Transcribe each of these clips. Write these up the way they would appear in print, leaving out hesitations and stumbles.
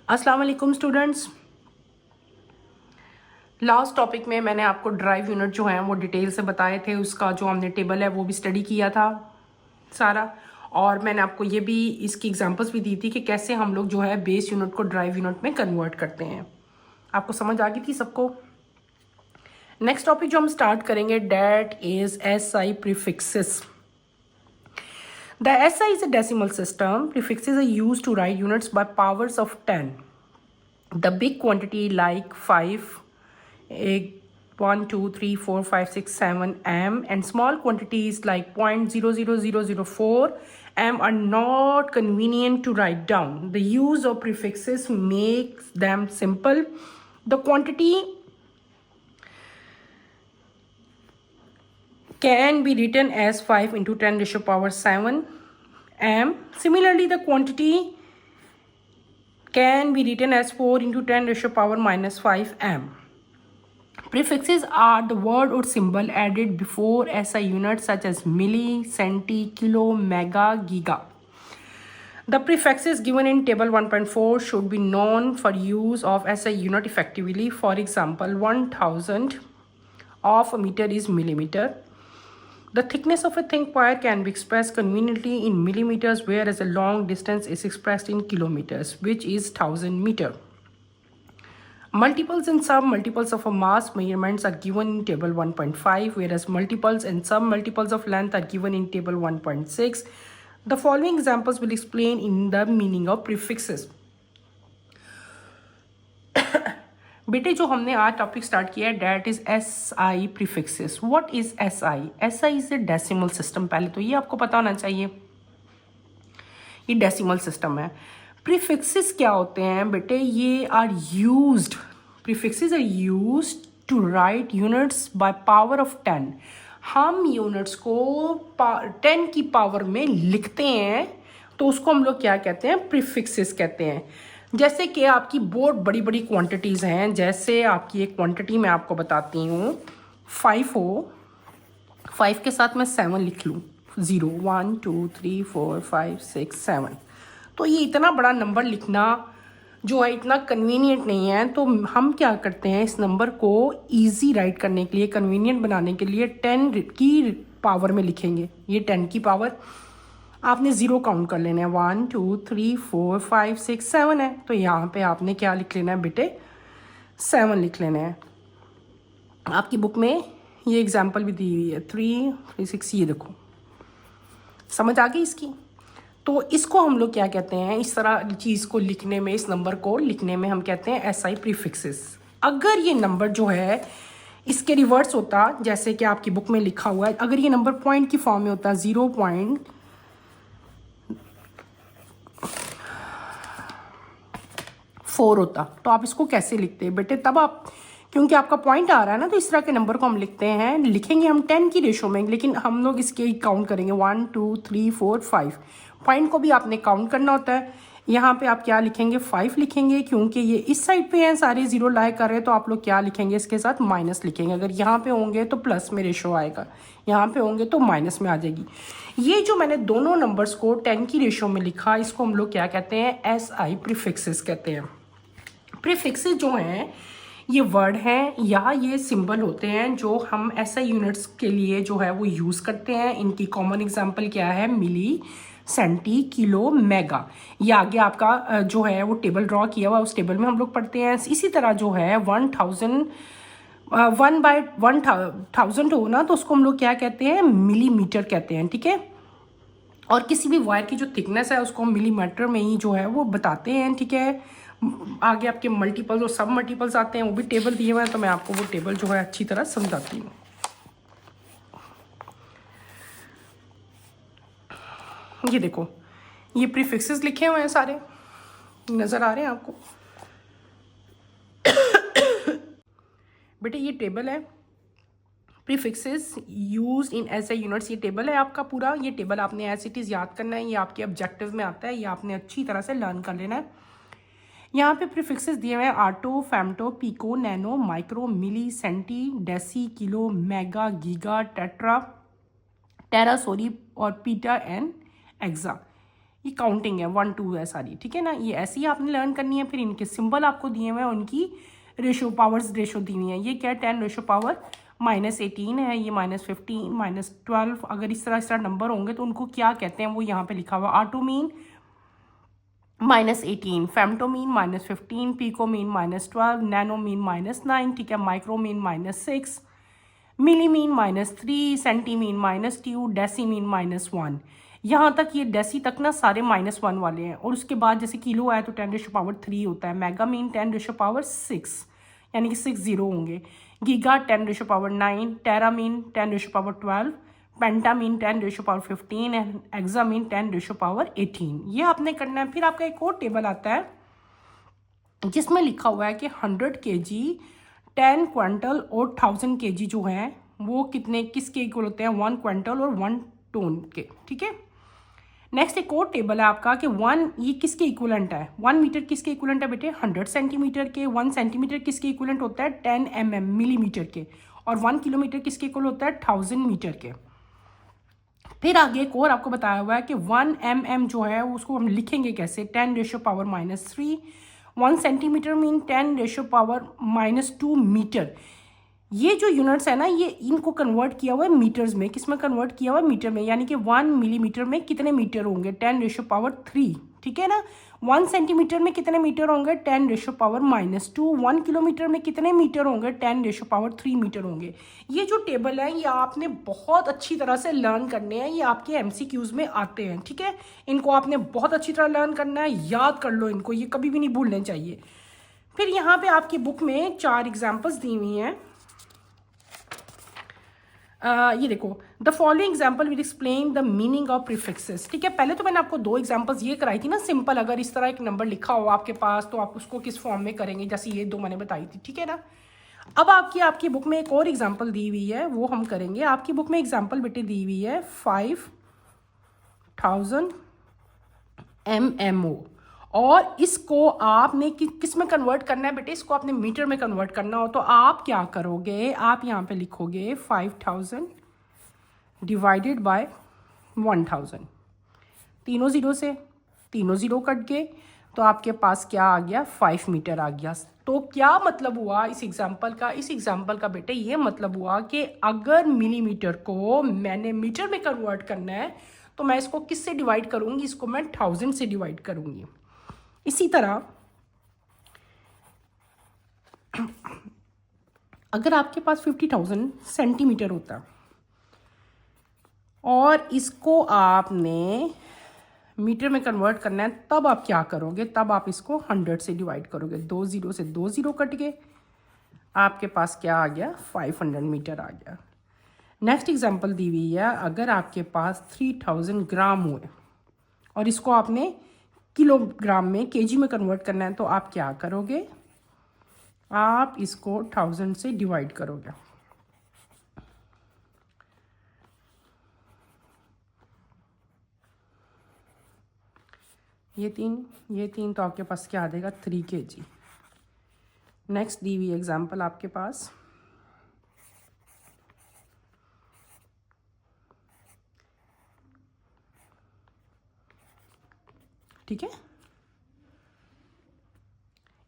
अस्सलाम वालेकुम students. Last topic में मैंने आपको ड्राइव यूनिट जो है वो डिटेल से बताए थे, उसका जो हमने टेबल है वो भी स्टडी किया था सारा, और मैंने आपको ये भी इसकी एग्जांपल्स भी दी थी कि कैसे हम लोग जो है बेस यूनिट को ड्राइव यूनिट में कन्वर्ट करते हैं। आपको समझ आ गई थी सबको। नेक्स्ट टॉपिक जो हम स्टार्ट करेंगे that is SI prefixes. The SI is a decimal system. Prefixes are used to write units by powers of 10. The big quantity like 5, 1, 2, 3, 4, 5, 6, 7 m and small quantities like 0.00004 m are not convenient to write down. The use of prefixes makes them simple. The quantity can be written as 5 into 10 raised to power 7 m. Similarly, the quantity can be written as 4 into 10 raised to power minus 5 m. Prefixes are the word or symbol added before SI units such as milli, centi, kilo, mega, giga. The prefixes given in table 1.4 should be known for use of SI unit effectively. For example, 1000 of a meter is millimeter. The thickness of a thin wire can be expressed conveniently in millimeters, whereas a long distance is expressed in kilometers, which is 1000 meter. Multiples and sub-multiples of a mass measurements are given in table 1.5, whereas multiples and sub-multiples of length are given in table 1.6. The following examples will explain in the meaning of prefixes. बेटे जो हमने आज topic start किया है that is SI prefixes. What is SI? SI is a decimal system. पहले तो ये आपको पता होना चाहिए, ये डेसिमल सिस्टम है। प्रीफिक्सेस क्या होते हैं बेटे? ये are used, prefixes are used to write units by power of 10। हम यूनिट्स को 10 की पावर में लिखते हैं, तो उसको हम लोग क्या कहते हैं? प्रीफिक्सेस कहते हैं। जैसे कि आपकी बहुत बड़ी बड़ी क्वांटिटीज़ हैं, जैसे आपकी एक क्वांटिटी मैं आपको बताती हूँ 5 हो, 5 के साथ मैं 7 लिख लूँ, 0, 1, 2, 3, 4, 5, 6, 7। तो ये इतना बड़ा नंबर लिखना जो है इतना कन्वीनियंट नहीं है, तो हम क्या करते हैं, इस नंबर को इजी राइट करने के लिए, कन्वीनियंट बनाने के लिए 10 की पावर में लिखेंगे। ये 10 की पावर आपने 0 काउंट कर लेना है, 1, 2, 3, 4, 5, 6, 7 है, तो यहाँ पे आपने क्या लिख लेना है बेटे? 7 लिख लेना है। आपकी बुक में ये एग्जाम्पल भी दी हुई है 3, 3, 6, ये देखो। समझ आ गई इसकी? तो इसको हम लोग क्या कहते हैं, इस तरह चीज़ को लिखने में, इस नंबर को लिखने में हम कहते हैं SI प्रीफिक्सेस। अगर ये नंबर जो है इसके रिवर्स होता, जैसे कि आपकी बुक में लिखा हुआ है, अगर ये नंबर पॉइंट की फॉर्म में होता 0.4 होता, तो आप इसको कैसे लिखते हैं बेटे? तब आप, क्योंकि आपका पॉइंट आ रहा है ना, तो इस तरह के नंबर को हम लिखते हैं, लिखेंगे हम 10 की रेशो में, लेकिन हम लोग इसके काउंट करेंगे 1, 2, 3, 4, 5। पॉइंट को भी आपने काउंट करना होता है। यहाँ पे आप क्या लिखेंगे? 5 लिखेंगे, क्योंकि ये इस साइड पे हैं, सारे 0 लाए कर रहे हैं, तो आप लोग क्या लिखेंगे? इसके साथ माइनस लिखेंगे। अगर यहाँ पे होंगे तो प्लस में रेशो आएगा, यहाँ पे होंगे तो माइनस में आ जाएगी। ये जो मैंने दोनों नंबर्स को 10 की रेशो में लिखा, इसको हम लोग क्या कहते हैं? SI प्रीफिक्सेस कहते हैं। प्रीफिक्सेस जो हैं ये वर्ड हैं या ये सिंबल होते हैं जो हम SI यूनिट्स के लिए जो है वो यूज़ करते हैं। इनकी कॉमन एग्जांपल क्या है? मिली, सेंटी, किलो, मेगा। ये आगे आपका जो है वो टेबल ड्रॉ किया हुआ, उस टेबल में हम लोग पढ़ते हैं। इसी तरह जो है 1000 1/1000 हो ना, तो उसको हम लोग क्या कहते हैं? मिलीमीटर कहते हैं, ठीक है। और किसी भी वायर की जो थिकनेस है उसको हम मिलीमीटर में ही जो है वो बताते हैं, ठीक है। आगे आपके मल्टीपल्स और सब मल्टीपल्स आते हैं, वो भी टेबल दिए हुए हैं, तो मैं आपको वो टेबल जो है अच्छी तरह समझाती हूँ। ये देखो, ये प्रीफिक्सेस लिखे हुए हैं, सारे नज़र आ रहे हैं आपको बेटे? ये टेबल है prefixes used in SI units. ये टेबल है आपका पूरा, ये टेबल आपने एज इट इज़ याद करना है, ये आपके ऑब्जेक्टिव में आता है, ये आपने अच्छी तरह से लर्न कर लेना है। यहाँ पे प्रीफिक्सेस दिए हुए हैं atto, femto, pico, nano, micro, milli, centi, deci, kilo, mega, giga, tetra, tera, sorry, और पीटा एंड एक्सा। ये काउंटिंग है, 1 2 है सारी, ठीक है ना। ये ऐसे ही आपने लर्न करनी है। फिर इनके सिंबल आपको दिए हुए हैं, उनकी रेशो, पावर्स रेशो दी हुई है। ये क्या है, 10 रेशो पावर -18 है, ये -15 -12। अगर इस तरह नंबर होंगे तो उनको क्या कहते हैं, वो यहाँ पे लिखा हुआ। आटोमीन -18, फेम्टोमीन -15, पिकोमीन -12, नैनोमीन -9, ठीक है, माइक्रोमीन -6, मिलीमीन -3, सेंटीमीन -2, डेसीमीन -1। यहाँ तक, ये डेसी तक ना सारे -1 वाले हैं। और उसके बाद जैसे किलो आया तो 10⁻³ होता है। मेगामीन 10⁻6, यानी कि 6 जीरो होंगे। Giga 10⁻9, tera mean 10⁻12, penta mean 10⁻15 and exa mean 10⁻18। ये आपने करना है। फिर आपका एक और टेबल आता है जिसमें लिखा हुआ है कि 100 kg, 10 क्विंटल और 1000 kg जो है वो कितने, किसके इक्वल होते हैं, 1 क्विंटल और 1 टन के, ठीक है। नेक्स्ट एक और टेबल है आपका कि 1 ये किसके इक्वलेंट है, 1 मीटर किसके इक्वलेंट है बेटे, 100 सेंटीमीटर के। 1 सेंटीमीटर किसके इक्वलेंट होता है, 10 mm मिलीमीटर के। और 1 किलोमीटर किसके इक्वल होता है, 1000 मीटर के। फिर आगे एक और आपको बताया हुआ है कि 1 mm जो है उसको हम लिखेंगे कैसे, 10⁻³ 1 सेंटीमीटर मीन 10⁻⁻2 मीटर। ये जो यूनिट्स है ना, ये इनको कन्वर्ट किया हुआ है मीटर्स में। किस में कन्वर्ट किया हुआ है, मीटर में। यानी कि 1 मिलीमीटर में कितने मीटर होंगे, 10⁻3, ठीक है ना। 1 सेंटीमीटर में कितने मीटर होंगे, 10⁻2। 1 किलोमीटर में कितने मीटर होंगे, 10⁻3 मीटर होंगे। ये जो टेबल है ये आपने बहुत अच्छी तरह से लर्न करने हैं। ये आपके MCQs में आते हैं, ठीक है। इनको आपने बहुत अच्छी तरह लर्न करना है, याद कर लो इनको, ये कभी भी नहीं भूलने चाहिए। फिर यहाँ पे आपकी बुक में 4 एग्जाम्पल्स दी हुई हैं। ये देखो, the following example will explain the meaning of prefixes, ठीक है। पहले तो मैंने आपको 2 एग्जाम्पल्स ये कराई थी ना सिंपल। अगर इस तरह एक नंबर लिखा हो आपके पास तो आप उसको किस फॉर्म में करेंगे, जैसे ये 2 मैंने बताई थी, ठीक है ना। अब आपकी बुक में एक और एग्जाम्पल दी हुई है, वो हम करेंगे। आपकी बुक में एग्जाम्पल बेटे दी हुई है 5000 MMO। और इसको आपने किस में कन्वर्ट करना है बेटे, इसको आपने मीटर में कन्वर्ट करना हो तो आप क्या करोगे, आप यहाँ पे लिखोगे 5000 डिवाइडेड बाय 1000। तीनों ज़ीरो से तीनों ज़ीरो कट गए तो आपके पास क्या आ गया, 5 मीटर आ गया। तो क्या मतलब हुआ इस एग्जाम्पल का, इस एग्जाम्पल का बेटे ये मतलब हुआ कि अगर मिलीमीटर को मैंने मीटर में कन्वर्ट करना है तो मैं इसको किससे डिवाइड करूँगी, इसको मैं 1000 से डिवाइड करूँगी। इसी तरह अगर आपके पास 50,000 सेंटीमीटर होता और इसको आपने मीटर में कन्वर्ट करना है, तब आप क्या करोगे, तब आप इसको 100 से डिवाइड करोगे। 2 ज़ीरो से 2 ज़ीरो कट गए, आपके पास क्या आ गया, 500 मीटर आ गया। नेक्स्ट एग्जांपल दी हुई है, अगर आपके पास 3000 ग्राम हुए और इसको आपने किलोग्राम में, केजी में कन्वर्ट करना है तो आप क्या करोगे, आप इसको 1000 से डिवाइड करोगे। ये तीन तो आपके पास क्या आ जाएगा, 3 kg। नेक्स्ट दी हुई एग्जांपल आपके पास ठीक है।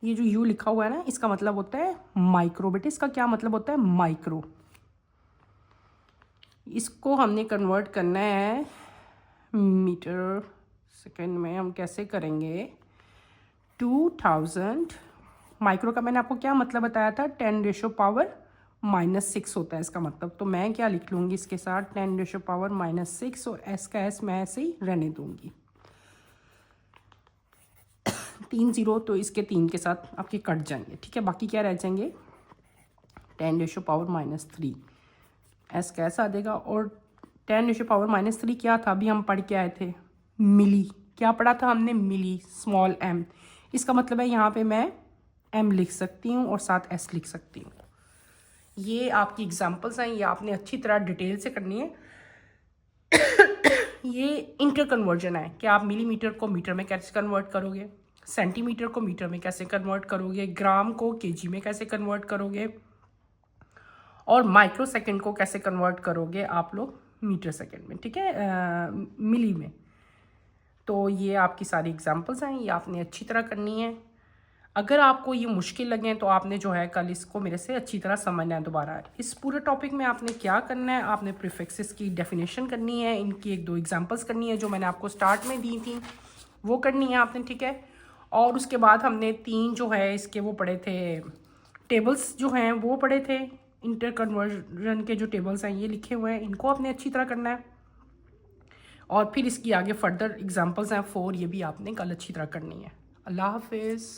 ये जो U लिखा हुआ है ना, इसका मतलब होता है माइक्रो। बेटे इसका क्या मतलब होता है, माइक्रो। इसको हमने कन्वर्ट करना है मीटर सेकेंड में। हम कैसे करेंगे, 2000 माइक्रो का मैंने आपको क्या मतलब बताया था, 10⁻⁻6 होता है इसका मतलब। तो मैं क्या लिख लूँगी इसके साथ, 10⁻⁻6 और S का S मैं ऐसे ही रहने दूँगी। 3 ज़ीरो तो इसके 3 के साथ आपके कट जाएंगे, ठीक है। बाकी क्या रह जाएंगे, 10⁻⁻3 S का S आ जाएगा। और 10⁻⁻3 क्या था, अभी हम पढ़ के आए थे, मिली। क्या पढ़ा था हमने, मिली, स्मॉल m। इसका मतलब है यहाँ पे मैं m लिख सकती हूँ और साथ s लिख सकती हूँ। ये आपकी एग्जांपल्स हैं, ये आपने अच्छी तरह डिटेल से करनी है। ये इंटर कन्वर्जन है कि आप मिलीमीटर को मीटर में कैसे कन्वर्ट करोगे, सेंटीमीटर को मीटर में कैसे कन्वर्ट करोगे, ग्राम को केजी में कैसे कन्वर्ट करोगे, और माइक्रो सेकेंड को कैसे कन्वर्ट करोगे आप लोग मीटर सेकेंड में, ठीक है, मिली में। तो ये आपकी सारी एग्जांपल्स हैं, ये आपने अच्छी तरह करनी है। अगर आपको ये मुश्किल लगे तो आपने जो है कल इसको मेरे से अच्छी तरह समझना है दोबारा। इस पूरे टॉपिक में आपने क्या करना है, आपने प्रीफिक्सेस की डेफिनेशन करनी है, इनकी एक दो एग्जांपल्स करनी है जो मैंने आपको स्टार्ट में दी थी, वो करनी है आपने, ठीक है। और उसके बाद हमने 3 जो है इसके वो पढ़े थे, टेबल्स जो हैं वो पढ़े थे, इंटर कन्वर्जन के जो टेबल्स हैं ये लिखे हुए हैं, इनको आपने अच्छी तरह करना है। और फिर इसकी आगे फर्दर एग्जांपल्स हैं 4, ये भी आपने कल अच्छी तरह करनी है। अल्लाह हाफिज़।